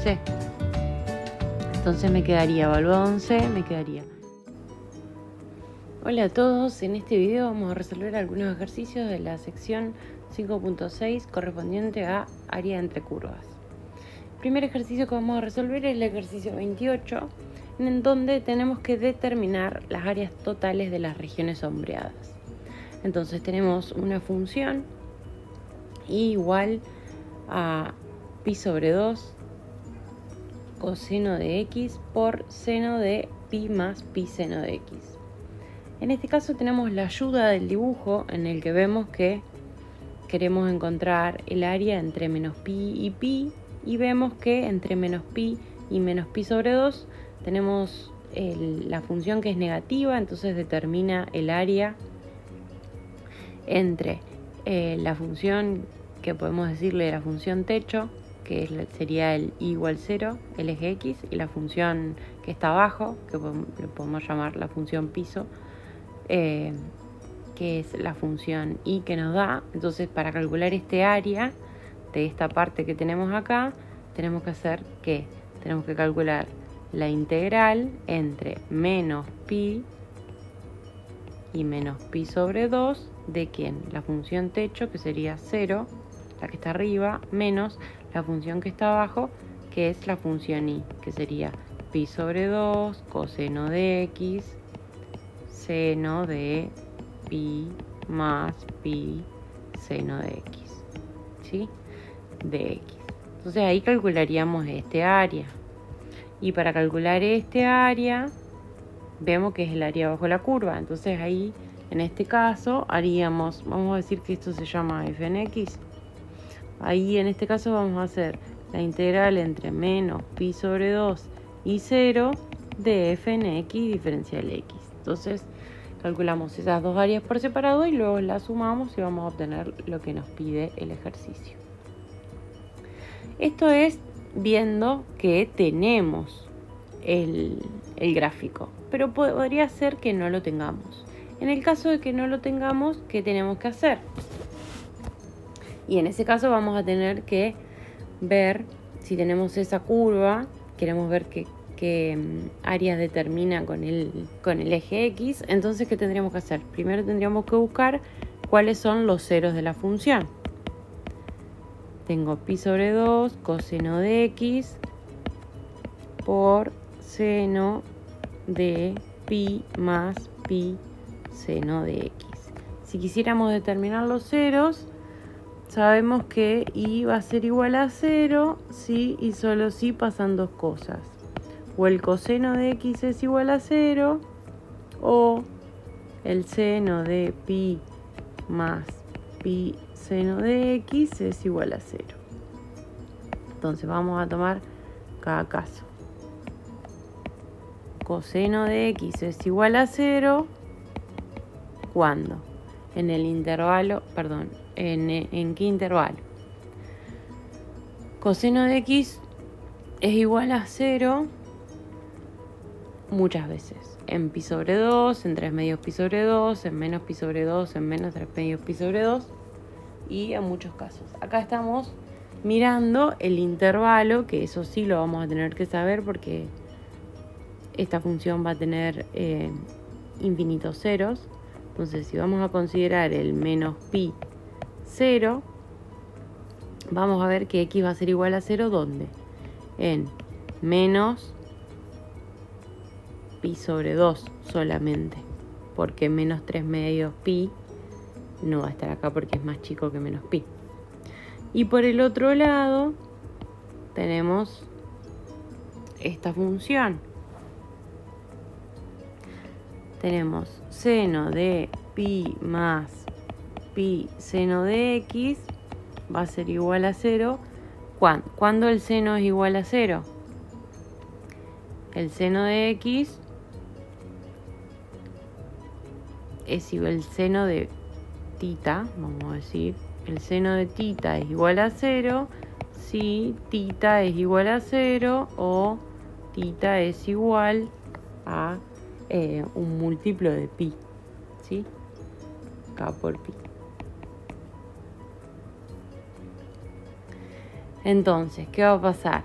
C. Entonces me quedaría evaluado en C, me quedaría. Hola a todos, en este video vamos a resolver algunos ejercicios de la sección 5.6 correspondiente a área entre curvas. El primer ejercicio que vamos a resolver es el ejercicio 28, en donde tenemos que determinar las áreas totales de las regiones sombreadas. Entonces tenemos una función igual a pi sobre 2 coseno de x por seno de pi más pi seno de x. En este caso tenemos la ayuda del dibujo en el que vemos que queremos encontrar el área entre menos pi, y vemos que entre menos pi y menos pi sobre 2 tenemos la función que es negativa, entonces determina el área entre la función que podemos decirle la función techo, que sería el y igual 0, el eje x, y la función que está abajo, que le podemos llamar la función piso, que es la función y que nos da. Entonces, para calcular este área de esta parte que tenemos acá, tenemos que hacer ¿qué? Tenemos que calcular la integral entre menos pi y menos pi sobre 2 de ¿quién? La función techo, que sería 0, la que está arriba, menos la función que está abajo, que es la función y, que sería pi sobre 2 coseno de x seno de pi más pi seno de x, ¿sí? De x. Entonces ahí calcularíamos este área. Y para calcular este área, vemos que es el área bajo la curva. Entonces ahí, en este caso, haríamos, vamos a decir que esto se llama f en x. Ahí en este caso vamos a hacer la integral entre menos pi sobre 2 y 0 de f en x diferencial x. Entonces calculamos esas dos áreas por separado y luego las sumamos y vamos a obtener lo que nos pide el ejercicio. Esto es viendo que tenemos el gráfico, pero podría ser que no lo tengamos. En el caso de que no lo tengamos, ¿qué tenemos que hacer? Y en ese caso vamos a tener que ver si tenemos esa curva, queremos ver qué áreas determina con el eje x. Entonces, ¿qué tendríamos que hacer? Primero tendríamos que buscar cuáles son los ceros de la función. Tengo pi sobre 2 coseno de x por seno de pi más pi seno de x. Si quisiéramos determinar los ceros, sabemos que y va a ser igual a 0 si y solo si pasan dos cosas. O el coseno de x es igual a 0, o el seno de pi más pi seno de x es igual a 0. Entonces vamos a tomar cada caso. Coseno de x es igual a 0, ¿cuándo? En el intervalo, perdón, ¿en qué intervalo? Coseno de x es igual a 0 muchas veces. En pi sobre 2, en 3 medios pi sobre 2, en menos pi sobre 2, en menos 3 medios pi sobre 2, y en muchos casos. Acá estamos mirando el intervalo, que eso sí lo vamos a tener que saber porque esta función va a tener infinitos ceros. Entonces, si vamos a considerar el menos pi 0, vamos a ver que x va a ser igual a 0, ¿dónde? En menos pi sobre 2 solamente, porque menos 3 medios pi no va a estar acá porque es más chico que menos pi. Y por el otro lado tenemos esta función. Tenemos seno de pi más pi seno de x va a ser igual a 0. ¿Cuándo el seno es igual a 0? El seno de x es igual al seno de tita, vamos a decir. El seno de tita es igual a 0 si tita es igual a 0 o tita es igual a un múltiplo de pi, ¿sí? K por pi. Entonces, ¿qué va a pasar?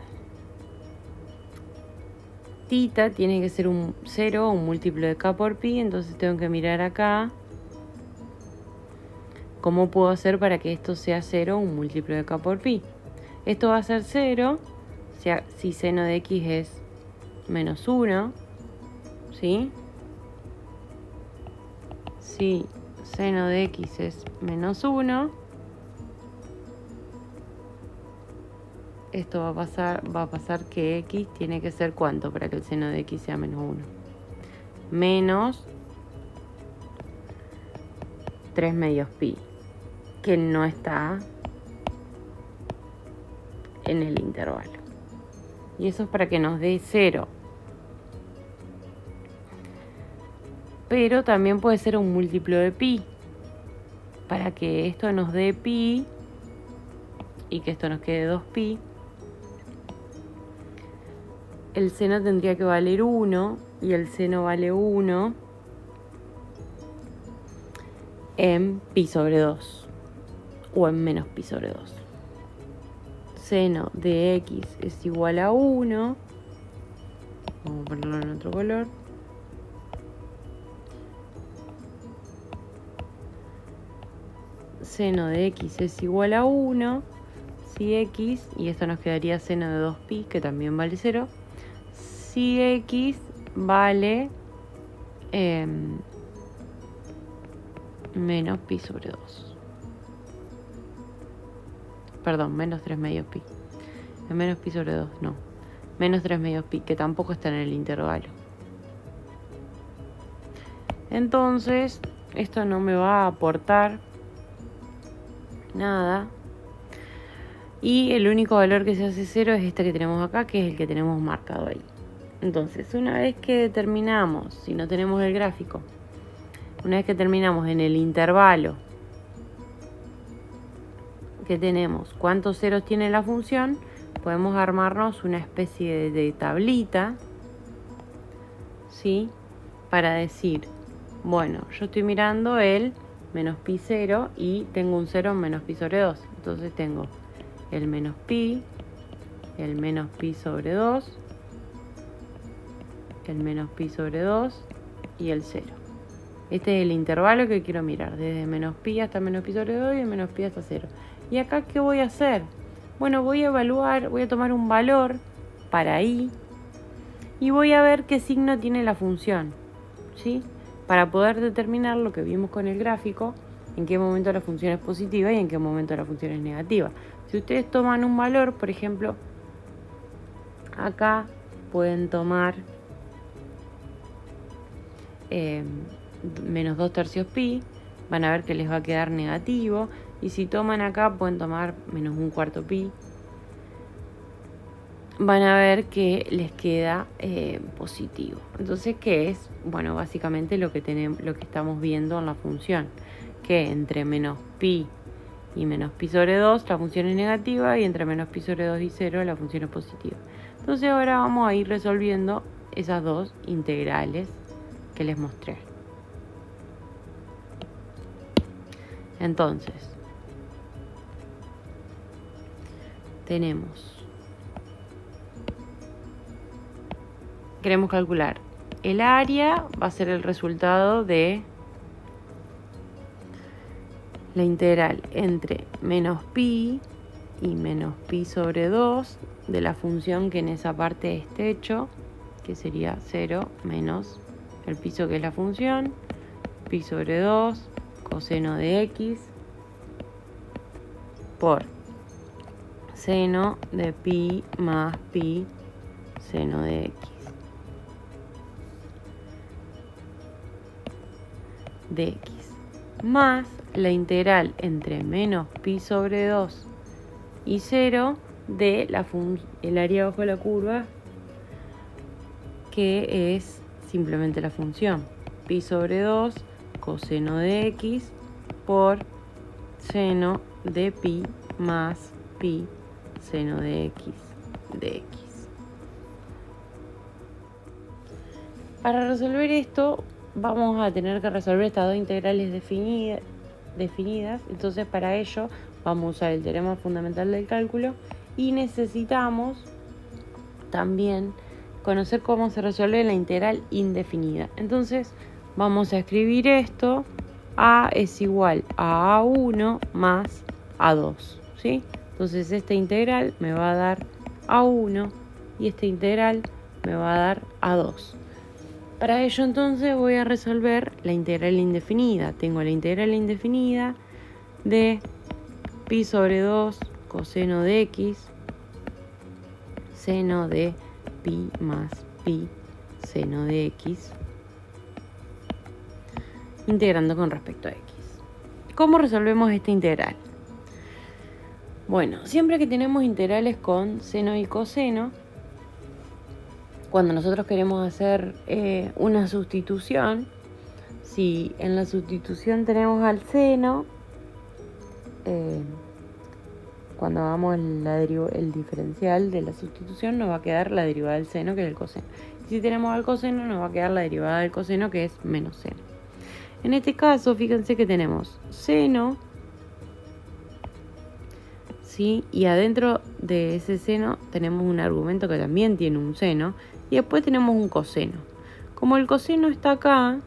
Tita tiene que ser un 0 o un múltiplo de k por pi, entonces tengo que mirar acá cómo puedo hacer para que esto sea 0 o un múltiplo de k por pi. Esto va a ser 0 si seno de x es menos 1, ¿sí? Si seno de x es menos 1, esto va a pasar que x tiene que ser ¿cuánto para que el seno de x sea menos 1? Menos 3 medios pi, que no está en el intervalo. Y eso es para que nos dé 0. Pero también puede ser un múltiplo de pi, para que esto nos dé pi y que esto nos quede 2pi. El seno tendría que valer 1 y el seno vale 1 en pi sobre 2 o en menos pi sobre 2. Seno de x es igual a 1. Vamos a ponerlo en otro color. Seno de x es igual a 1 si x, y esto nos quedaría seno de 2pi, que también vale 0, si x vale menos pi sobre 2. Perdón, menos 3 medios pi. Menos pi sobre 2, no. Menos 3 medios pi, que tampoco está en el intervalo. Entonces, esto no me va a aportar nada. Y el único valor que se hace 0 es este que tenemos acá, que es el que tenemos marcado ahí. Entonces, una vez que determinamos, si no tenemos el gráfico, una vez que terminamos en el intervalo que tenemos cuántos ceros tiene la función, podemos armarnos una especie de tablita, ¿sí? Para decir, bueno, yo estoy mirando el menos pi 0 y tengo un 0 en menos pi sobre 2. Entonces tengo el menos pi sobre 2, el menos pi sobre 2 y el 0. Este es el intervalo que quiero mirar, desde menos pi hasta menos pi sobre 2 y de menos pi hasta 0. ¿Y acá qué voy a hacer? Bueno, voy a evaluar, voy a tomar un valor para i y voy a ver qué signo tiene la función, ¿sí? Para poder determinar lo que vimos con el gráfico, en qué momento la función es positiva y en qué momento la función es negativa. Si ustedes toman un valor, por ejemplo, acá pueden tomar menos 2 tercios pi, van a ver que les va a quedar negativo. Y si toman acá, pueden tomar menos 1/4 pi, van a ver que les queda positivo. Entonces, ¿qué es? Bueno, básicamente lo que estamos viendo en la función, que entre menos pi y menos pi sobre 2 la función es negativa, y entre menos pi sobre 2 y 0 la función es positiva. Entonces ahora vamos a ir resolviendo esas dos integrales que les mostré. Entonces, queremos calcular el área, va a ser el resultado de la integral entre menos pi y menos pi sobre 2 de la función que en esa parte es techo, que sería 0 menos el piso, que es la función, pi sobre 2 coseno de x por seno de pi más pi seno de x de x, más la integral entre menos pi sobre 2 y 0 de el área bajo la curva, que es simplemente la función pi sobre 2 coseno de x por seno de pi más pi seno de x de x. Para resolver esto vamos a tener que resolver estas dos integrales definidas. Entonces, para ello vamos a usar el teorema fundamental del cálculo y necesitamos también conocer cómo se resuelve la integral indefinida. Entonces vamos a escribir esto. A es igual a A1 más A2, ¿sí? Entonces esta integral me va a dar A1 y esta integral me va a dar A2. Para ello entonces voy a resolver la integral indefinida. Tengo la integral indefinida de pi sobre 2 coseno de x seno de pi más pi seno de x integrando con respecto a x. ¿Cómo resolvemos esta integral? Bueno, siempre que tenemos integrales con seno y coseno, cuando nosotros queremos hacer una sustitución, si en la sustitución tenemos al seno, cuando hagamos el diferencial de la sustitución nos va a quedar la derivada del seno, que es el coseno. Y si tenemos al coseno nos va a quedar la derivada del coseno, que es menos seno. En este caso, fíjense que tenemos seno, ¿sí? Y adentro de ese seno tenemos un argumento que también tiene un seno, y después tenemos un coseno. Como el coseno está acá,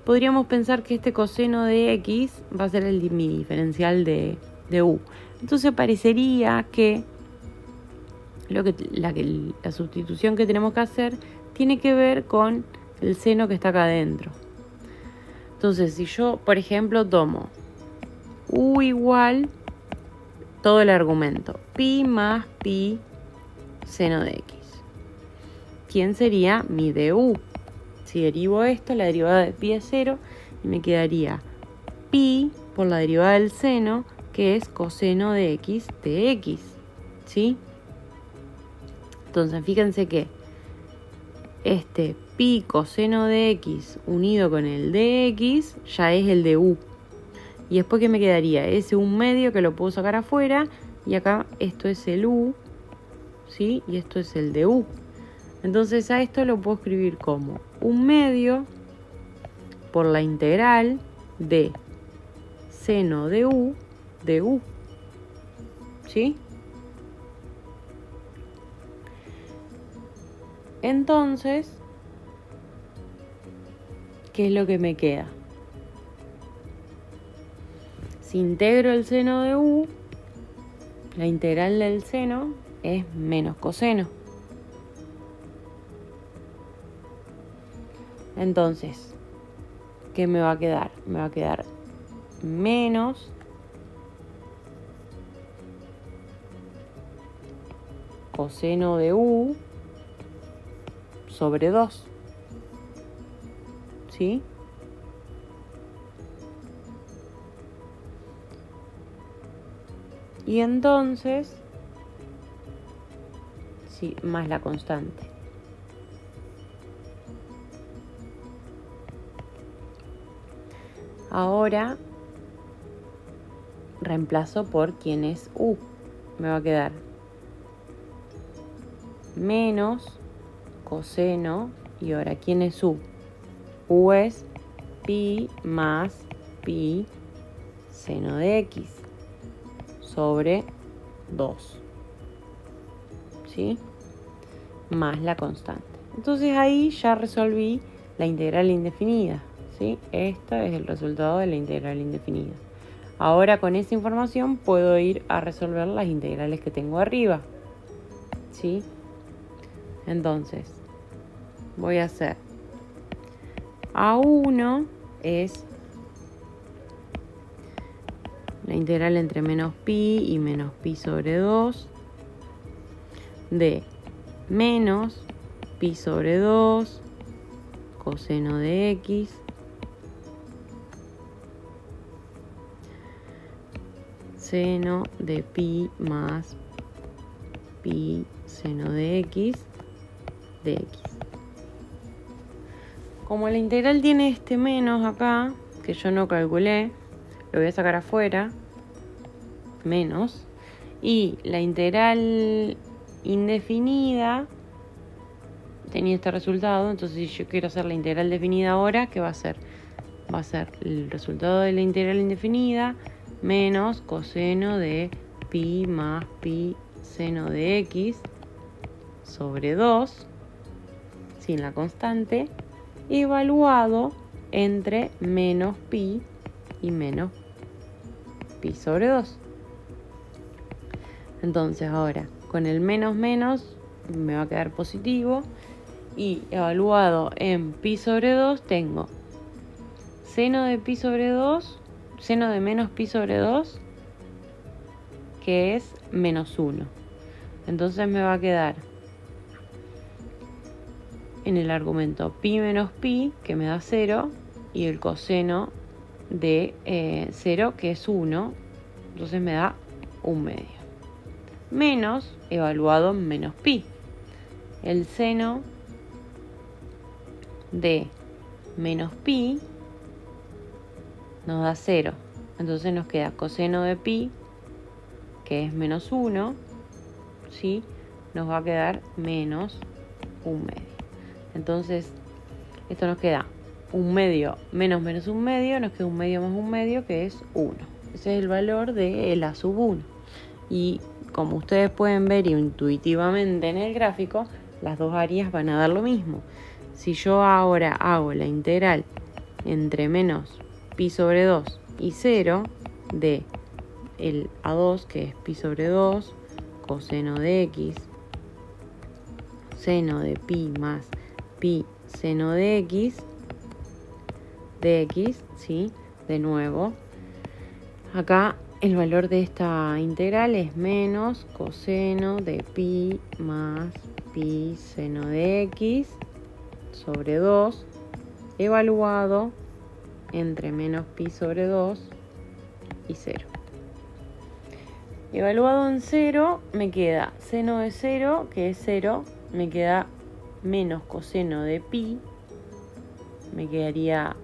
podríamos pensar que este coseno de x va a ser mi diferencial de u. Entonces parecería que la sustitución que tenemos que hacer tiene que ver con el seno que está acá adentro. Entonces, si yo, por ejemplo, tomo u igual todo el argumento, pi más pi seno de x, ¿quién sería mi du? Si derivo esto, la derivada de pi es 0 y me quedaría pi por la derivada del seno, que es coseno de x, ¿sí? Entonces, fíjense que este pi coseno de x unido con el de x ya es el de u. Y después, ¿qué me quedaría? Ese un medio que lo puedo sacar afuera, y acá esto es el u, ¿sí? Y esto es el de u. Entonces a esto lo puedo escribir como un medio por la integral de seno de u, ¿sí? Entonces, ¿qué es lo que me queda? Si integro el seno de u, la integral del seno es menos coseno. Entonces, ¿qué me va a quedar? Me va a quedar menos coseno de u sobre 2. ¿Sí? Y entonces, sí, más la constante. Ahora reemplazo por quién es u. Me va a quedar menos coseno, y ahora quién es u. U es pi más pi seno de x sobre 2, ¿sí? Más la constante. Entonces ahí ya resolví la integral indefinida, ¿sí? Este es el resultado de la integral indefinida. Ahora con esa información puedo ir a resolver las integrales que tengo arriba, ¿sí? Entonces voy a hacer A1 es la integral entre menos pi y menos pi sobre 2 de menos pi sobre 2 coseno de x seno de pi más pi seno de x de x. Como la integral tiene este menos acá, que yo no calculé, lo voy a sacar afuera, menos, y la integral indefinida tenía este resultado. Entonces si yo quiero hacer la integral definida ahora, ¿qué va a ser? Va a ser el resultado de la integral indefinida menos coseno de pi más pi seno de x sobre 2, sin la constante, evaluado entre menos pi y menos pi sobre 2. Entonces ahora, con el menos menos, me va a quedar positivo. Y evaluado en pi sobre 2, tengo seno de pi sobre 2, seno de menos pi sobre 2, que es menos 1. Entonces me va a quedar en el argumento pi menos pi, que me da 0, y el coseno de 0, que es 1. Entonces me da 1/2. Menos, evaluado en menos pi. El seno de menos pi nos da 0. Entonces nos queda coseno de pi, que es menos 1, ¿sí? Nos va a quedar menos 1/2. Entonces, esto nos queda 1/2 menos menos 1/2, nos queda 1/2 más 1/2, que es 1. Ese es el valor de la sub 1. Y como ustedes pueden ver intuitivamente en el gráfico, las dos áreas van a dar lo mismo. Si yo ahora hago la integral entre menos pi sobre 2 y 0 de el A2, que es pi sobre 2, coseno de x, seno de pi más pi seno de x, ¿sí? De nuevo, acá el valor de esta integral es menos coseno de pi más pi seno de x sobre 2, evaluado entre menos pi sobre 2 y 0. Evaluado en 0, me queda seno de 0, que es 0, me queda menos coseno de pi, me quedaría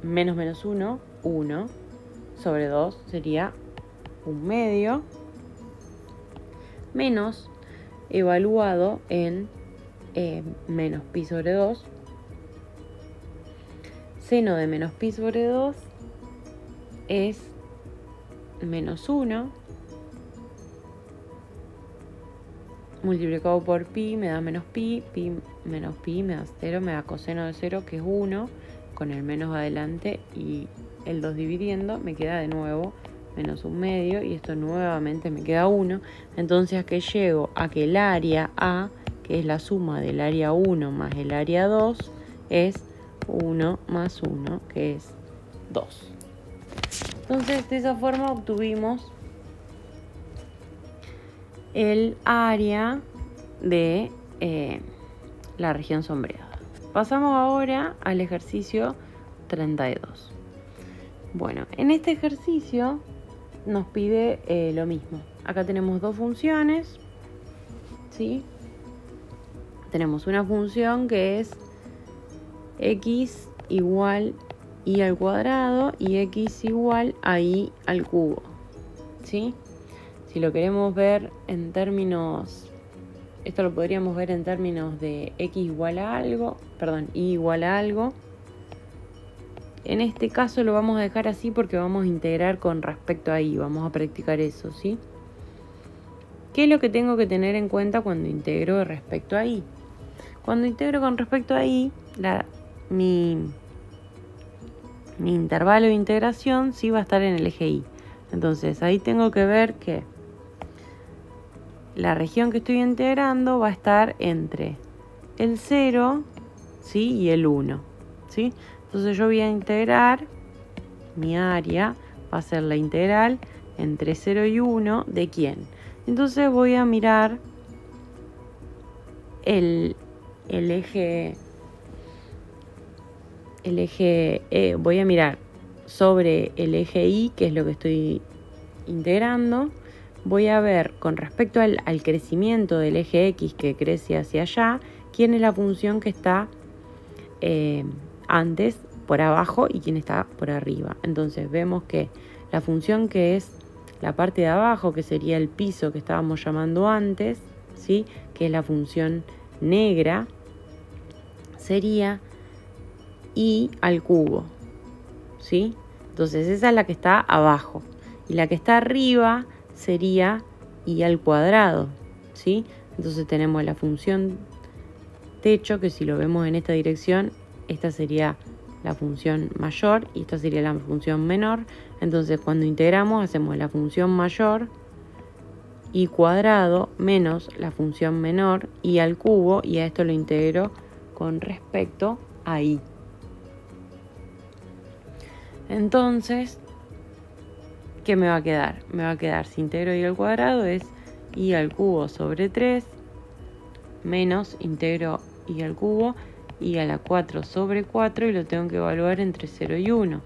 menos menos 1, 1, sobre 2 sería 1/2, menos evaluado en menos pi sobre 2, seno de menos pi sobre 2 es menos 1, multiplicado por pi me da menos pi, pi menos pi me da 0, me da coseno de 0, que es 1, con el menos adelante y el 2 dividiendo, me queda de nuevo menos 1/2, y esto nuevamente me queda 1. Entonces aquí llego a que el área A, que es la suma del área 1 más el área 2, es 1 más 1, que es 2. Entonces de esa forma obtuvimos el área de la región sombreada. Pasamos ahora al ejercicio 32. Bueno, en este ejercicio nos pide lo mismo. Acá tenemos dos funciones, ¿sí? Tenemos una función que es x igual y al cuadrado y x igual a y al cubo, ¿sí? Si lo queremos ver en términos, esto lo podríamos ver en términos de x igual a algo, y igual a algo. En este caso lo vamos a dejar así porque vamos a integrar con respecto a y, vamos a practicar eso, ¿sí? ¿Qué es lo que tengo que tener en cuenta cuando integro respecto a y? Cuando integro con respecto a y, mi intervalo de integración sí va a estar en el eje y. Entonces ahí tengo que ver que la región que estoy integrando va a estar entre el 0, ¿sí? Y el 1, ¿sí? Entonces yo voy a integrar, mi área va a ser la integral entre 0 y 1, ¿de quién? Entonces voy a mirar el eje, voy a mirar sobre el eje y, que es lo que estoy integrando. Voy a ver con respecto al crecimiento del eje x, que crece hacia allá, quién es la función que está antes por abajo y quién está por arriba. Entonces vemos que la función que es la parte de abajo, que sería el piso que estábamos llamando antes, ¿sí? Que es la función negra, sería y al cubo, ¿sí? Entonces esa es la que está abajo, y la que está arriba sería y al cuadrado, ¿sí? Entonces tenemos la función techo, que si lo vemos en esta dirección, esta sería la función mayor y esta sería la función menor. Entonces cuando integramos hacemos la función mayor y cuadrado menos la función menor y al cubo, y a esto lo integro con respecto a y. Entonces, ¿qué me va a quedar? Me va a quedar, si integro y al cuadrado, es y al cubo sobre 3 menos integro y al cubo y a la 4 sobre 4 y lo tengo que evaluar entre 0 y 1.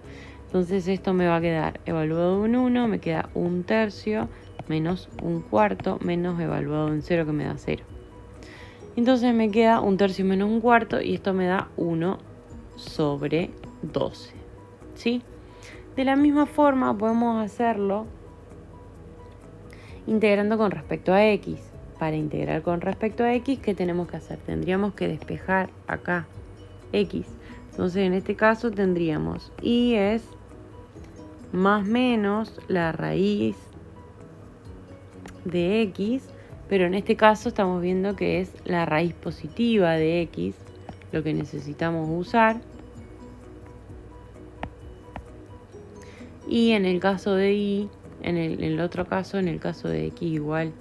Entonces esto me va a quedar evaluado en 1, me queda 1/3 menos 1/4 menos evaluado en 0 que me da 0. Entonces me queda 1/3 menos 1/4 y esto me da 1 sobre 12. ¿Sí? De la misma forma podemos hacerlo integrando con respecto a x. Para integrar con respecto a x, ¿qué tenemos que hacer? Tendríamos que despejar acá x. Entonces en este caso tendríamos y es más menos la raíz de x, pero en este caso estamos viendo que es la raíz positiva de x lo que necesitamos usar. Y en el caso de y, en el otro caso, en el caso de x igual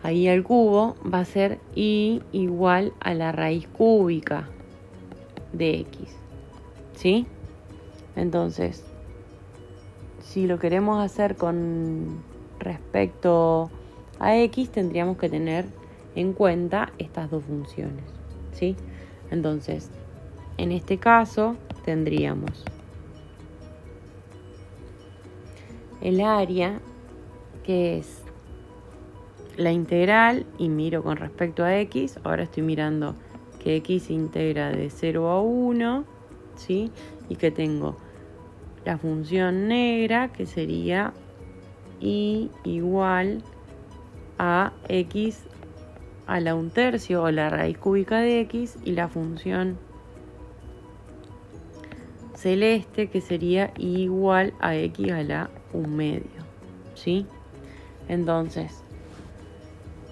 a y al cubo, va a ser y igual a la raíz cúbica de x. ¿Sí? Entonces, si lo queremos hacer con respecto a x, tendríamos que tener en cuenta estas dos funciones. ¿Sí? Entonces, en este caso, tendríamos el área, que es la integral, y miro con respecto a x. Ahora estoy mirando que x se integra de 0 a 1, ¿sí? Y que tengo la función negra, que sería y igual a x a la 1/3 o la raíz cúbica de x, y la función celeste, que sería igual a x a la 1/2, ¿sí? Entonces,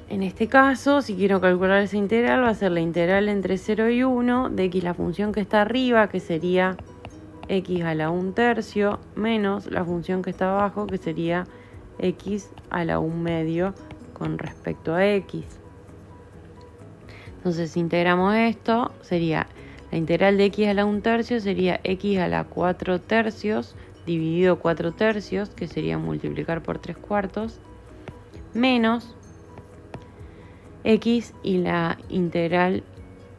en este caso, si quiero calcular esa integral, va a ser la integral entre 0 y 1 de x, la función que está arriba, que sería x a la 1/3, menos la función que está abajo, que sería x a la 1/2 con respecto a x. Entonces, si integramos esto, sería la integral de x a la 1/3 sería x a la 4/3 dividido 4/3, que sería multiplicar por 3/4, menos x, y la integral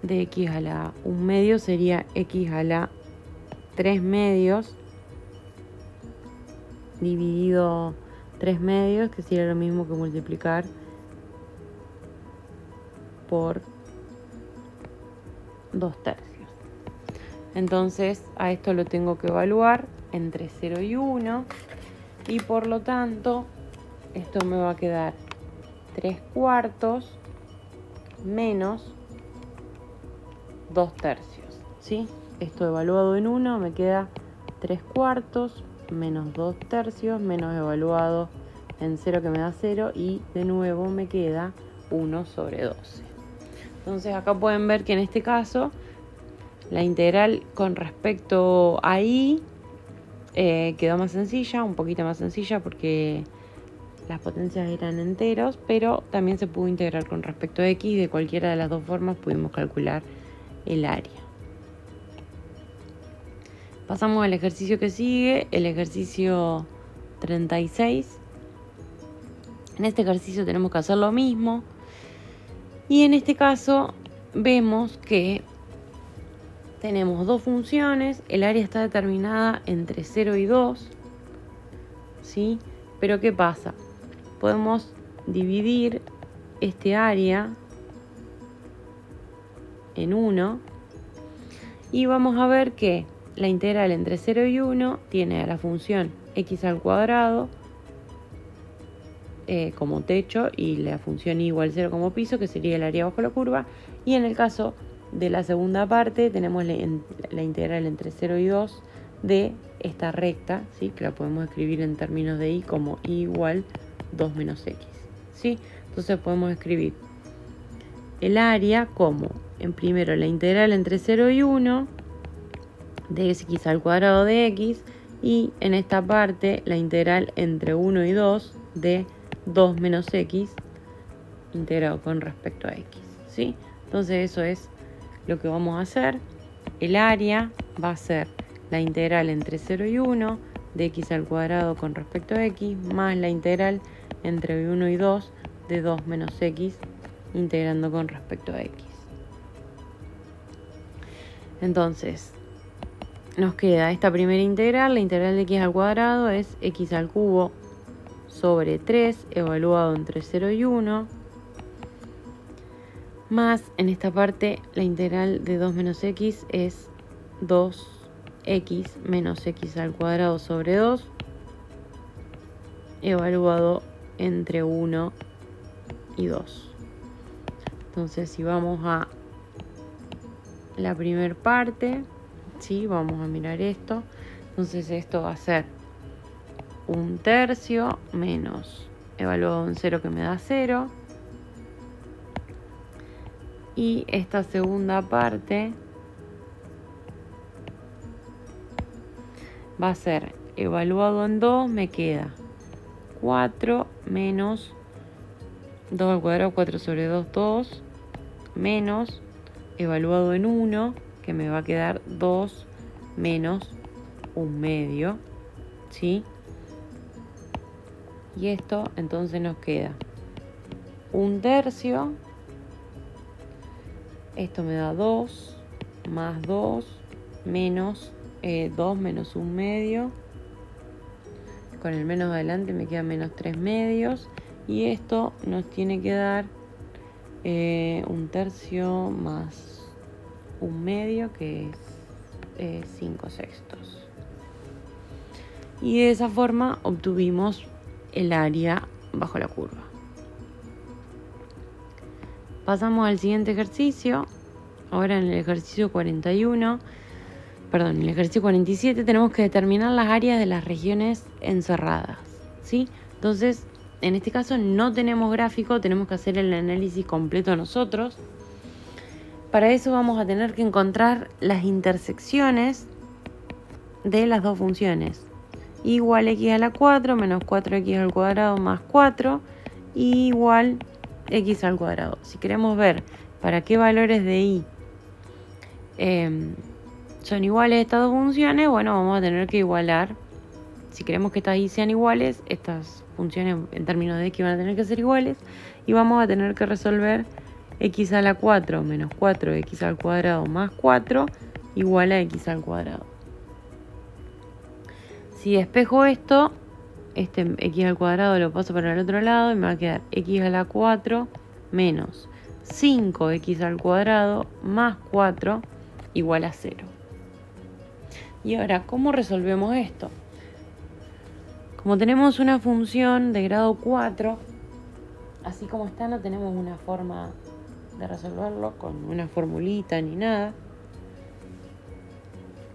de x a la 1/2 sería x a la 3/2 dividido 3/2, que sería lo mismo que multiplicar por 2/3. Entonces a esto lo tengo que evaluar entre 0 y 1 y por lo tanto esto me va a quedar 3/4 menos 2/3, ¿sí? Esto evaluado en 1 me queda 3/4 menos 2/3 menos evaluado en 0 que me da 0 y de nuevo me queda 1 sobre 12. Entonces acá pueden ver que en este caso la integral con respecto a y quedó más sencilla, un poquito más sencilla porque las potencias eran enteros, pero también se pudo integrar con respecto a x. De cualquiera de las dos formas pudimos calcular el área. Pasamos al ejercicio que sigue, el ejercicio 36. En este ejercicio tenemos que hacer lo mismo y en este caso vemos que tenemos dos funciones, el área está determinada entre 0 y 2, ¿sí? Pero ¿qué pasa? Podemos dividir este área en 1 y vamos a ver que la integral entre 0 y 1 tiene a la función x al cuadrado como techo y la función y igual 0 como piso, que sería el área bajo la curva. Y en el caso de la segunda parte tenemos la integral entre 0 y 2 de esta recta, ¿sí? Que la podemos escribir en términos de y como y igual 2 menos x, ¿sí? Entonces podemos escribir el área como, en primero, la integral entre 0 y 1 de x al cuadrado de x, y en esta parte la integral entre 1 y 2 de 2 menos x integrado con respecto a x, ¿sí? Entonces eso es lo que vamos a hacer. El área va a ser la integral entre 0 y 1 de x al cuadrado con respecto a x más la integral entre 1 y 2 de 2 menos x integrando con respecto a x. Entonces, nos queda esta primera integral, la integral de x al cuadrado es x al cubo sobre 3 evaluado entre 0 y 1, más en esta parte la integral de 2 menos x es 2x menos x al cuadrado sobre 2 evaluado entre 1 y 2. Entonces, si vamos a la primera parte, ¿sí? Vamos a mirar esto. Entonces esto va a ser 1/3 menos evaluado en 0 que me da 0. Y esta segunda parte va a ser evaluado en 2, me queda 4 menos 2 al cuadrado, 4 sobre 2, 2, menos evaluado en 1, que me va a quedar 2 menos 1/2, ¿sí? Y esto entonces nos queda 1/3, esto me da 2, más 2, menos 2 menos 1/2, con el menos adelante me queda menos 3/2, y esto nos tiene que dar 1/3 más 1/2, que es 5/6. Y de esa forma obtuvimos el área bajo la curva. Pasamos al siguiente ejercicio. Ahora en el ejercicio 41, en el ejercicio 47 tenemos que determinar las áreas de las regiones encerradas, ¿sí? Entonces, en este caso no tenemos gráfico, tenemos que hacer el análisis completo nosotros. Para eso vamos a tener que encontrar las intersecciones de las dos funciones. Igual x a la 4 menos 4x al cuadrado más 4 y igual x al cuadrado. Si queremos ver para qué valores de y son iguales estas dos funciones, bueno, vamos a tener que igualar. Si queremos que estas y sean iguales, estas funciones en términos de x van a tener que ser iguales, y vamos a tener que resolver x a la 4 menos 4x al cuadrado más 4 igual a x al cuadrado. Si despejo esto, este x al cuadrado lo paso para el otro lado y me va a quedar x a la 4 menos 5x al cuadrado más 4 igual a 0. Y ahora, ¿cómo resolvemos esto? Como tenemos una función de grado 4, así como está, no tenemos una forma de resolverlo con una formulita ni nada.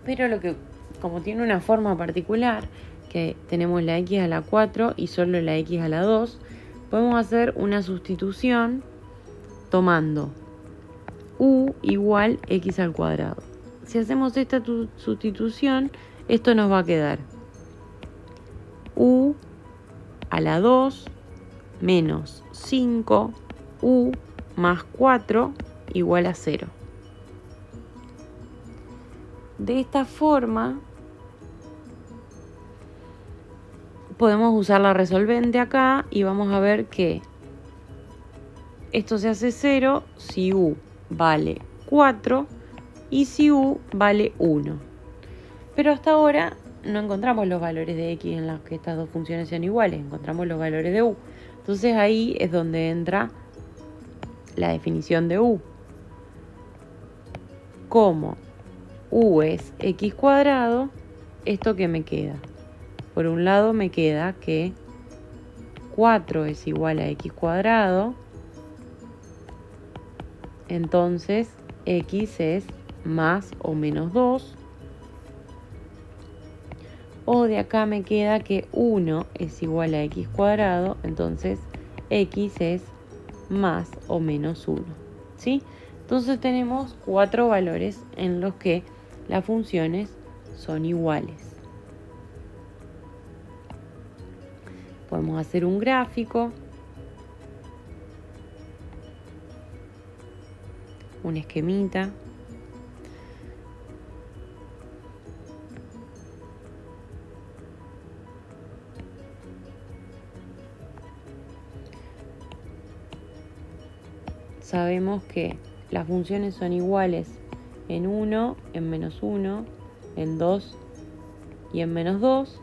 Pero como tiene una forma particular, que tenemos la x a la 4 y solo la x a la 2, podemos hacer una sustitución tomando u igual x al cuadrado. Si hacemos esta sustitución, esto nos va a quedar u a la 2 menos 5u más 4 igual a 0. De esta forma podemos usar la resolvente acá y vamos a ver que esto se hace 0 si u vale 4 y si u vale 1. Pero hasta ahora no encontramos los valores de x en los que estas dos funciones sean iguales, encontramos los valores de u. Entonces ahí es donde entra la definición de u. Como u es x cuadrado, ¿esto qué me queda? Por un lado me queda que 4 es igual a x cuadrado, entonces x es más o menos 2. O de acá me queda que 1 es igual a x cuadrado, entonces x es más o menos 1. ¿sí? Entonces tenemos 4 valores en los que las funciones son iguales. Podemos hacer un gráfico, un esquemita. Sabemos que las funciones son iguales en 1, en menos 1, en 2 y en menos 2.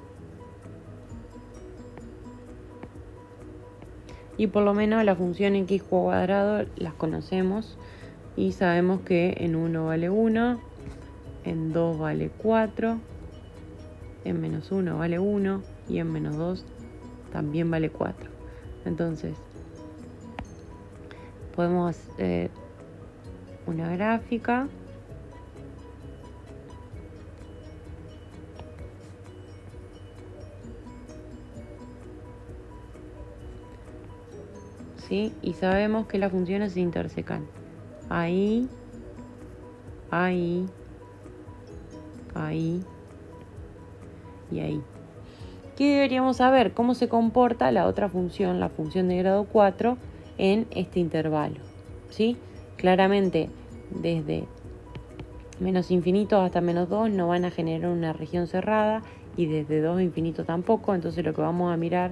Y por lo menos la función x cuadrado las conocemos y sabemos que en 1 vale 1, en 2 vale 4, en menos 1 vale 1 y en menos 2 también vale 4. Entonces, podemos hacer una gráfica. ¿Sí? Y sabemos que las funciones se intersecan. Ahí, ahí, ahí y ahí. ¿Qué deberíamos saber? ¿Cómo se comporta la otra función, la función de grado 4, en este intervalo? ¿Sí? Claramente, desde menos infinito hasta menos 2 no van a generar una región cerrada y desde 2 a infinito tampoco. Entonces lo que vamos a mirar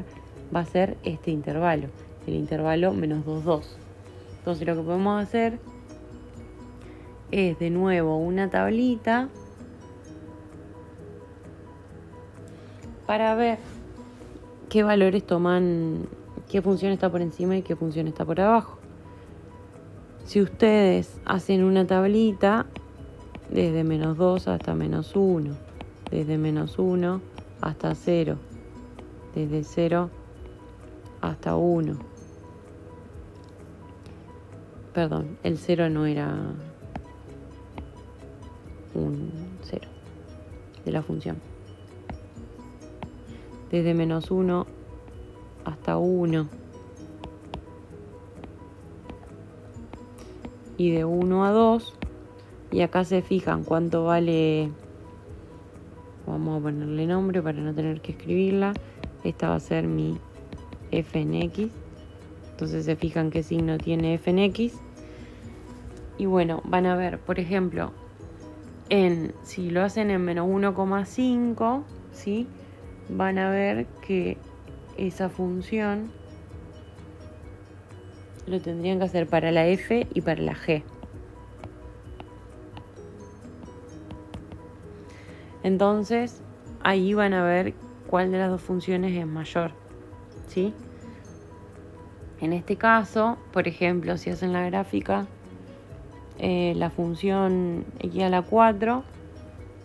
va a ser este intervalo, el intervalo menos 2, 2. Entonces lo que podemos hacer es de nuevo una tablita para ver qué valores toman, qué función está por encima y qué función está por abajo. Si ustedes hacen una tablita desde menos 2 hasta menos 1, desde menos 1 hasta 0, desde 0 hasta 1. Perdón, el 0 no era un 0 de la función. Desde menos 1 hasta 1. Y de 1 a 2. Y acá se fijan cuánto vale. Vamos a ponerle nombre para no tener que escribirla. Esta va a ser mi f en x. Entonces se fijan qué signo tiene f en x. Y bueno, van a ver, por ejemplo, si lo hacen en menos 1,5, ¿sí? Van a ver que esa función lo tendrían que hacer para la f y para la g. Entonces, ahí van a ver cuál de las dos funciones es mayor, ¿sí? En este caso, por ejemplo, si hacen la gráfica, la función x a la 4,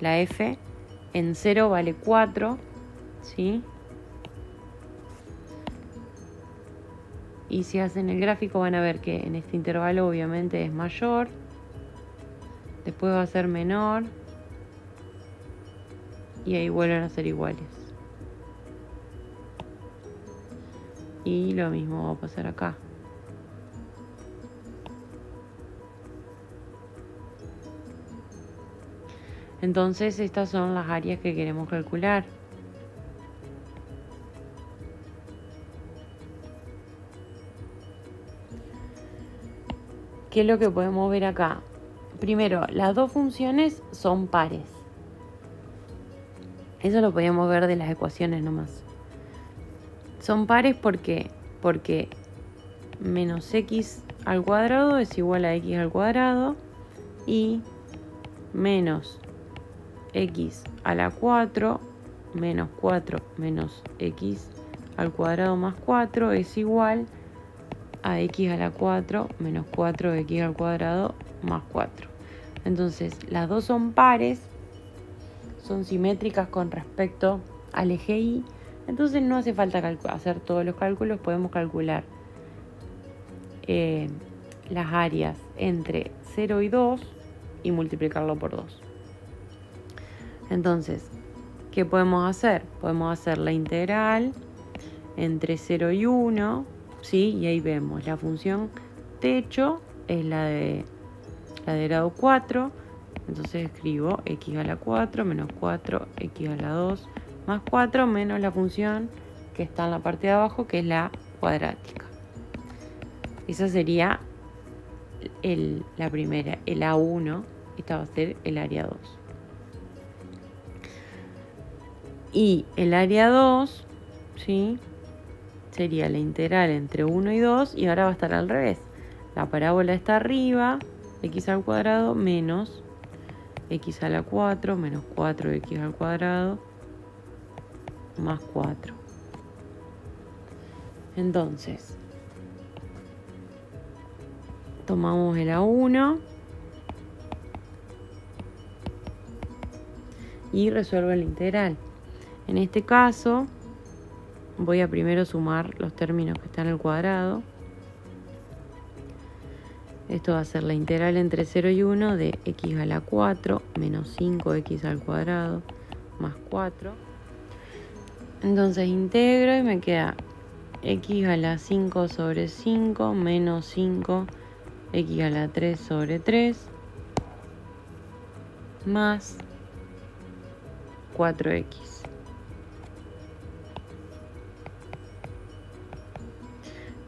la f, en 0 vale 4, ¿sí? Y si hacen el gráfico van a ver que en este intervalo obviamente es mayor, después va a ser menor, y ahí vuelven a ser iguales. Y lo mismo va a pasar acá. Entonces estas son las áreas que queremos calcular. ¿Qué es lo que podemos ver acá? Primero, las dos funciones son pares. Eso lo podíamos ver de las ecuaciones nomás. Son pares porque menos x al cuadrado es igual a x al cuadrado y menos x a la 4 menos 4 menos x al cuadrado más 4 es igual a x a la 4 menos 4x al cuadrado más 4. Entonces, las dos son pares, son simétricas con respecto al eje Y. Entonces no hace falta hacer todos los cálculos, podemos calcular las áreas entre 0 y 2 y multiplicarlo por 2. Entonces, ¿qué podemos hacer? Podemos hacer la integral entre 0 y 1, ¿sí? Y ahí vemos la función techo es la de grado 4. Entonces escribo x a la 4 menos 4x a la 2 más 4 menos la función que está en la parte de abajo, que es la cuadrática. Esa sería la primera, el A1. Esta va a ser el área 2. Y el área 2, ¿sí?, sería la integral entre 1 y 2, y ahora va a estar al revés. La parábola está arriba, x al cuadrado menos x a la 4 menos 4x al cuadrado más 4. Entonces, tomamos el A1 y resuelvo la integral. En este caso, voy a primero sumar los términos que están al cuadrado. Esto va a ser la integral entre 0 y 1 de x a la 4 menos 5x al cuadrado más 4. Entonces integro y me queda x a la 5 sobre 5 menos 5 x a la 3 sobre 3 más 4x.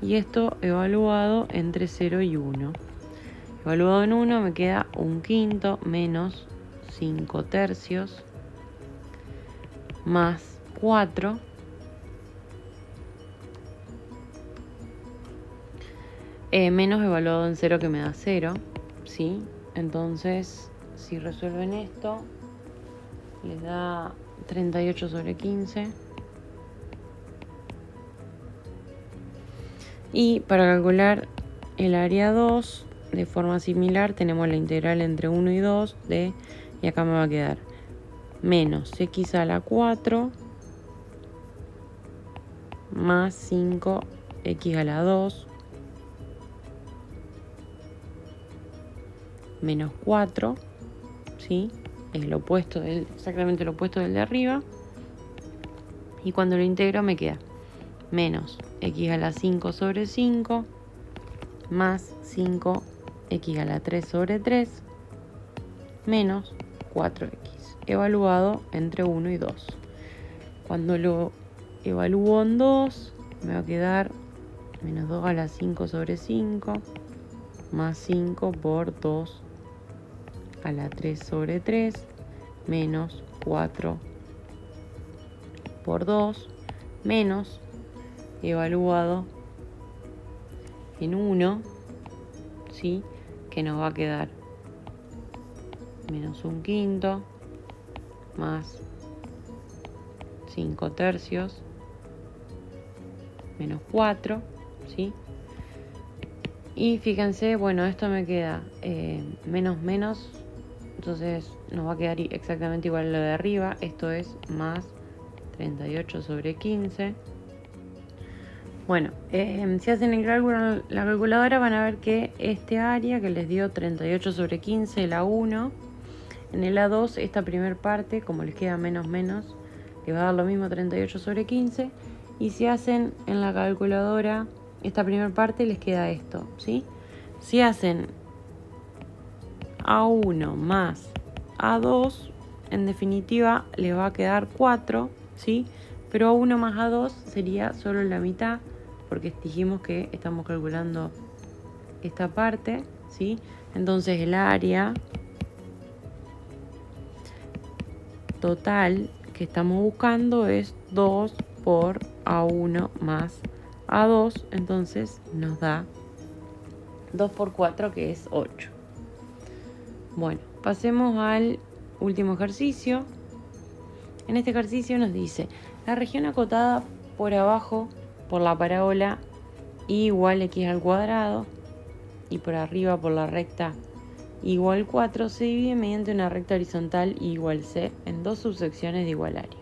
Y esto evaluado entre 0 y 1. Evaluado en 1 me queda 1/5 menos 5/3 más 4 menos evaluado en 0, que me da 0, ¿sí? Entonces, si resuelven esto, les da 38 sobre 15. Y para calcular el área 2, de forma similar, tenemos la integral entre 1 y 2 de, y acá me va a quedar menos x a la 4 más 5x a la 2 menos 4, ¿sí? Es el opuesto exactamente el opuesto del de arriba. Y cuando lo integro me queda menos x a la 5 sobre 5 más 5x a la 3 sobre 3 menos 4x, evaluado entre 1 y 2. Cuando lo evalúo en 2, me va a quedar menos 2 a la 5 sobre 5 más 5 por 2 a la 3 sobre 3 menos 4 por 2 menos evaluado en 1, ¿sí?, que nos va a quedar menos 1/5 más 5/3 menos 4, ¿sí? Y fíjense, bueno, esto me queda menos menos, entonces nos va a quedar exactamente igual a lo de arriba. Esto es más 38 sobre 15. Bueno, si hacen el cálculo en la calculadora, van a ver que este área que les dio 38 sobre 15, el A1, en el A2, esta primer parte, como les queda menos menos, les va a dar lo mismo 38 sobre 15. Y si hacen en la calculadora esta primera parte, les queda esto, ¿sí? Si hacen A1 más A2, en definitiva les va a quedar 4, ¿sí? Pero A1 más A2 sería solo la mitad, porque dijimos que estamos calculando esta parte, ¿sí? Entonces el área total que estamos buscando es 2 por A1 más A2, entonces nos da 2 por 4, que es 8. Bueno, pasemos al último ejercicio. En este ejercicio nos dice: la región acotada por abajo por la parábola y igual x al cuadrado y por arriba por la recta igual 4 se divide mediante una recta horizontal igual c en dos subsecciones de igual área.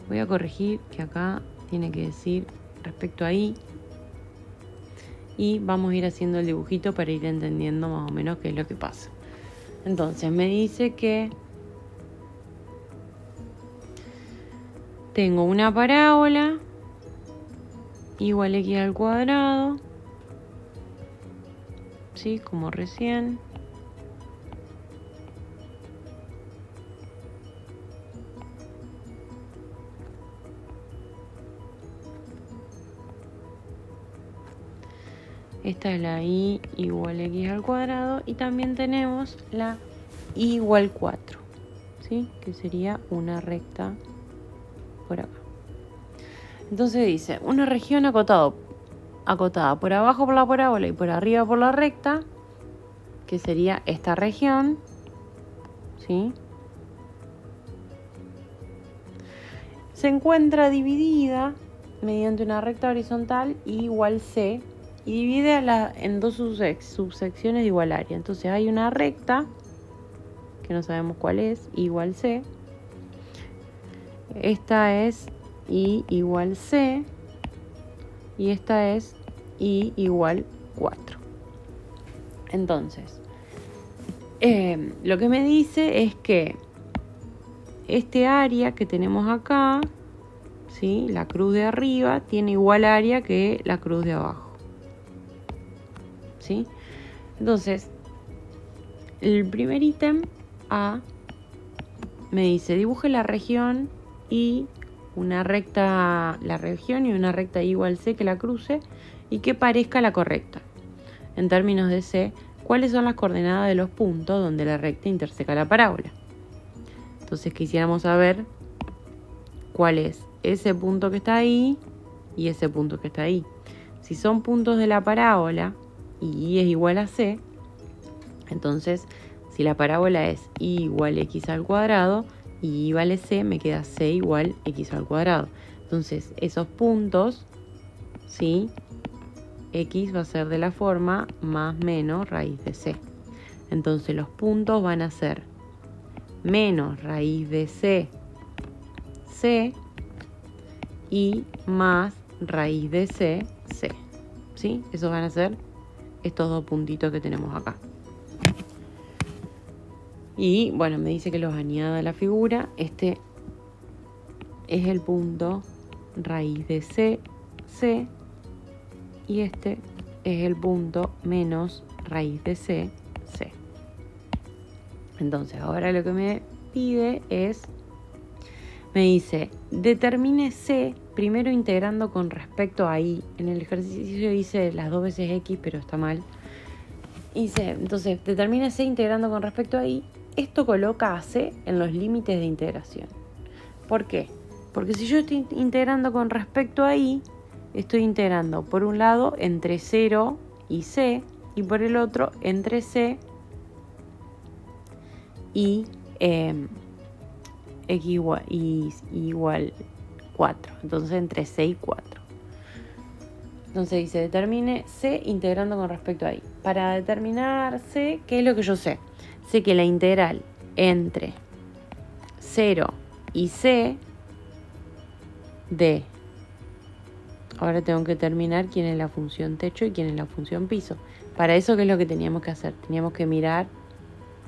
Voy a corregir que acá tiene que decir respecto a y vamos a ir haciendo el dibujito para ir entendiendo más o menos qué es lo que pasa. Entonces me dice que tengo una parábola igual x al cuadrado ¿sí? Como recién. Esta es la y igual x al cuadrado y también tenemos la y igual 4, ¿sí? Que sería una recta por acá. Entonces dice, una región acotada por abajo por la parábola y por arriba por la recta, que sería esta región, ¿sí? Se encuentra dividida mediante una recta horizontal y igual c, y divide en dos subsecciones de igual área. Entonces hay una recta, que no sabemos cuál es, igual c. Esta es y igual c. Y esta es y igual 4. Entonces, lo que me dice es que este área que tenemos acá, ¿sí? La cruz de arriba tiene igual área que la cruz de abajo, ¿sí? Entonces, el primer ítem A me dice, dibuje la región y una recta, la región y una recta igual C que la cruce y que parezca la correcta. En términos de C, ¿cuáles son las coordenadas de los puntos donde la recta interseca la parábola? Entonces quisiéramos saber cuál es ese punto que está ahí y ese punto que está ahí. Si son puntos de la parábola y es igual a C, entonces si la parábola es y igual x al cuadrado y y vale c, me queda c igual x al cuadrado. Entonces esos puntos, ¿sí? X va a ser de la forma más menos raíz de c. Entonces los puntos van a ser menos raíz de c, c, y más raíz de c, c. ¿Sí? Esos van a ser estos dos puntitos que tenemos acá. Y bueno, me dice que los añada a la figura. Este es el punto raíz de c, c. Y este es el punto menos raíz de c, c. Entonces, ahora lo que me pide es, me dice, determine c primero integrando con respecto a y. En el ejercicio dice las dos veces x, pero está mal. Dice, entonces, determine c integrando con respecto a y. Esto coloca a c en los límites de integración. ¿Por qué? Porque si yo estoy integrando con respecto a y, estoy integrando por un lado entre 0 y c y por el otro entre c y x igual 4. Entonces entre c y 4. Entonces dice, determine c integrando con respecto a y. Para determinar c, ¿qué es lo que yo sé? Sé que la integral entre 0 y c de... Ahora tengo que determinar quién es la función techo y quién es la función piso. Para eso, ¿qué es lo que teníamos que hacer? Teníamos que mirar,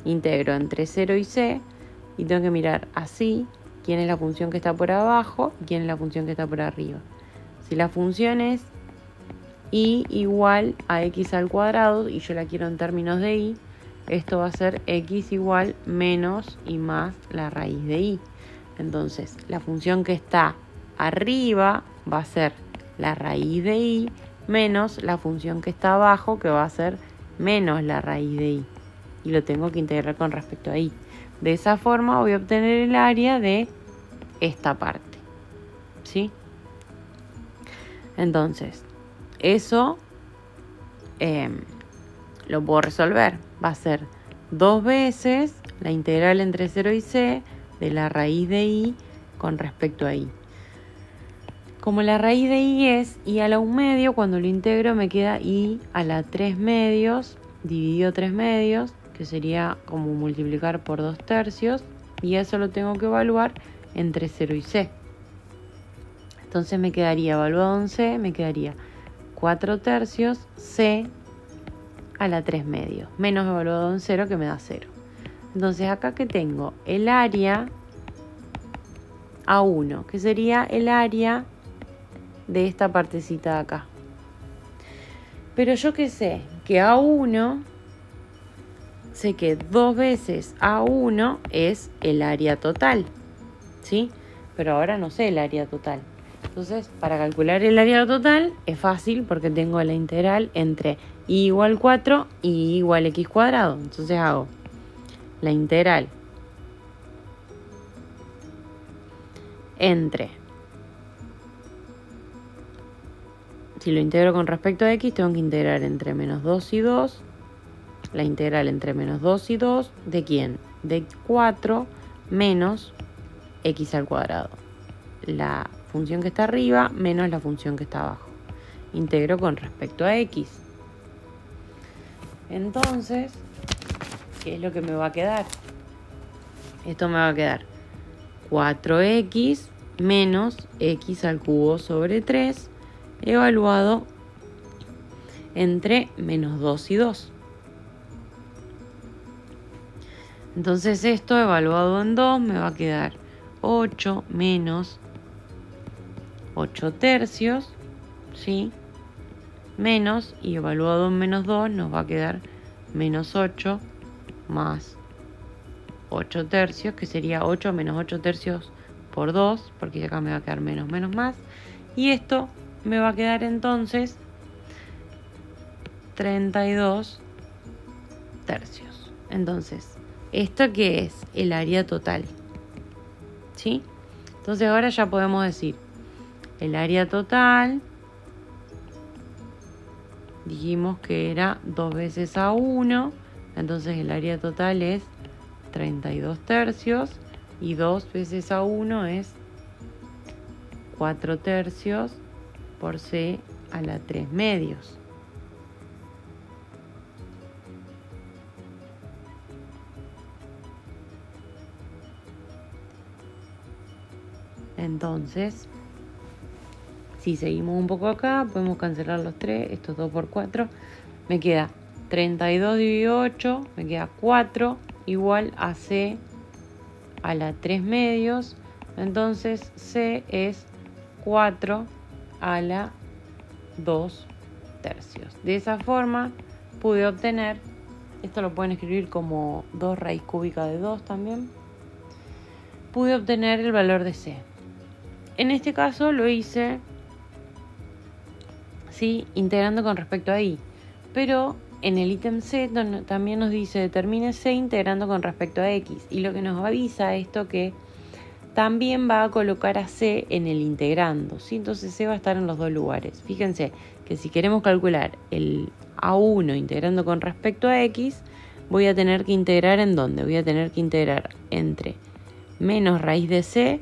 integro entre 0 y c, y tengo que mirar así quién es la función que está por abajo y quién es la función que está por arriba. Si la función es y igual a x al cuadrado y yo la quiero en términos de y, esto va a ser x igual menos y más la raíz de y. Entonces, la función que está arriba va a ser la raíz de y menos la función que está abajo, que va a ser menos la raíz de y. Y lo tengo que integrar con respecto a y. De esa forma voy a obtener el área de esta parte, ¿sí? Entonces, eso lo puedo resolver. Va a ser 2 veces la integral entre 0 y c de la raíz de y con respecto a y. Como la raíz de y es y a la 1 medio, cuando lo integro me queda y a la 3 medios dividido 3 medios, que sería como multiplicar por 2 tercios, y eso lo tengo que evaluar entre 0 y c. Entonces me quedaría evaluado en c, me quedaría 4 tercios c a la 3 medios, menos evaluado en 0, que me da 0. Entonces acá que tengo el área A1, que sería el área de esta partecita de acá. Pero yo que sé que A1, sé que 2 veces A1 es el área total, ¿sí? Pero ahora no sé el área total. Entonces, para calcular el área total es fácil porque tengo la integral entre y igual 4 y y igual x cuadrado. Entonces hago la integral entre, si lo integro con respecto a x, tengo que integrar entre menos 2 y 2. La integral entre menos 2 y 2, ¿de quién? De 4 menos x al cuadrado. La función que está arriba menos la función que está abajo. Integro con respecto a x. Entonces, ¿qué es lo que me va a quedar? Esto me va a quedar 4x menos x al cubo sobre 3 evaluado entre menos 2 y 2. Entonces esto evaluado en 2 me va a quedar 8 menos 8 tercios, ¿sí? Menos, y evaluado en menos 2 nos va a quedar menos 8 más 8 tercios, que sería 8 menos 8 tercios por 2, porque acá me va a quedar menos, menos más. Y esto me va a quedar entonces 32 tercios. Entonces, ¿esto qué es? El área total, ¿sí? Entonces ahora ya podemos decir el área total. Dijimos que era 2 veces A1, entonces el área total es 32 tercios y 2 veces A1 es 4 tercios por C a la 3 medios. Entonces, si seguimos un poco acá, podemos cancelar los 3, estos 2 por 4, me queda 32 dividido 8, me queda 4 igual a C a la 3 medios, entonces C es 4 a la 2 tercios. De esa forma pude obtener, esto lo pueden escribir como 2 raíz cúbica de 2 también, pude obtener el valor de C. En este caso lo hice, ¿sí?, integrando con respecto a I, pero en el ítem C también nos dice determine C integrando con respecto a X, y lo que nos avisa esto que también va a colocar a C en el integrando, ¿sí? Entonces C va a estar en los dos lugares. Fíjense que si queremos calcular el A1 integrando con respecto a X, voy a tener que integrar ¿en dónde? Voy a tener que integrar entre menos raíz de C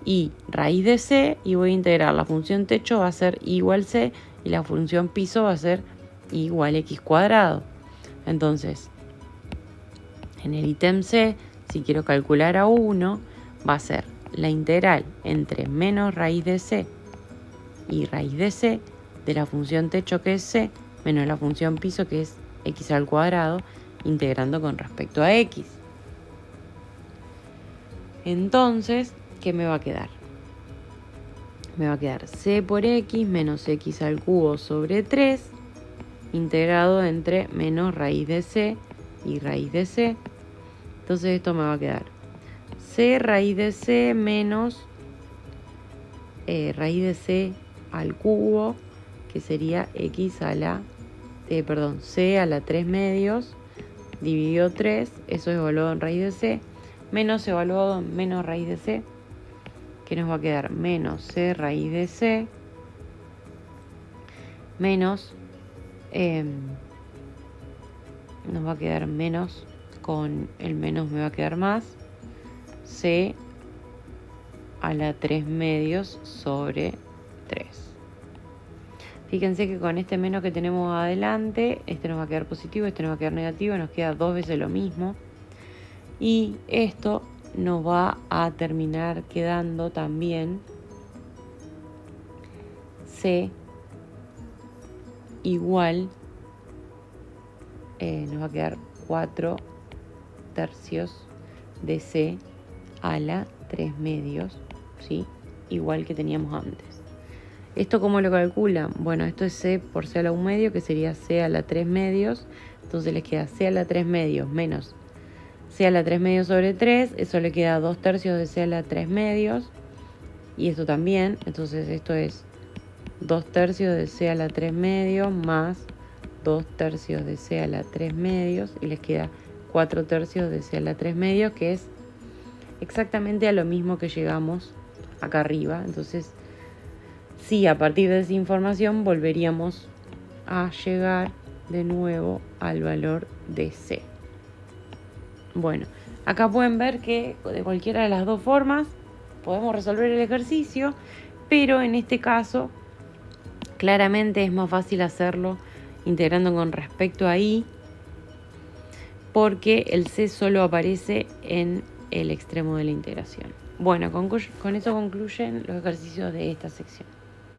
y raíz de C, y voy a integrar la función techo, va a ser igual C, y la función piso va a ser igual x cuadrado. Entonces, en el ítem C, si quiero calcular A1, va a ser la integral entre menos raíz de C y raíz de C de la función techo, que es C, menos la función piso, que es x al cuadrado, integrando con respecto a x. Entonces, ¿qué me va a quedar? Me va a quedar C por x menos x al cubo sobre 3, integrado entre menos raíz de C y raíz de C. Entonces esto me va a quedar C raíz de C menos raíz de C al cubo, que sería x a la, C a la 3 medios, dividido 3, eso es evaluado en raíz de C, menos evaluado en menos raíz de C, que nos va a quedar menos C raíz de C, menos, nos va a quedar menos, con el menos me va a quedar más, C a la 3 medios sobre 3. Fíjense que con este menos que tenemos adelante, este nos va a quedar positivo, este nos va a quedar negativo, nos queda 2 veces lo mismo. Y esto nos va a terminar quedando también C igual, nos va a quedar 4 tercios de C a la 3 medios, ¿sí? Igual que teníamos antes. ¿Esto cómo lo calculan? Bueno, esto es c por c a la 1 medio, que sería c a la 3 medios. Entonces les queda c a la 3 medios menos c a la 3 medios sobre 3. Eso le queda 2 tercios de c a la 3 medios. Y esto también. Entonces esto es 2 tercios de c a la 3 medios más 2 tercios de c a la 3 medios. Y les queda 4 tercios de c a la 3 medios, que es exactamente a lo mismo que llegamos acá arriba. Entonces, sí, a partir de esa información volveríamos a llegar de nuevo al valor de C. Bueno, acá pueden ver que de cualquiera de las dos formas podemos resolver el ejercicio, pero en este caso claramente es más fácil hacerlo integrando con respecto a I, porque el C solo aparece en el extremo de la integración. Bueno, con eso concluyen los ejercicios de esta sección.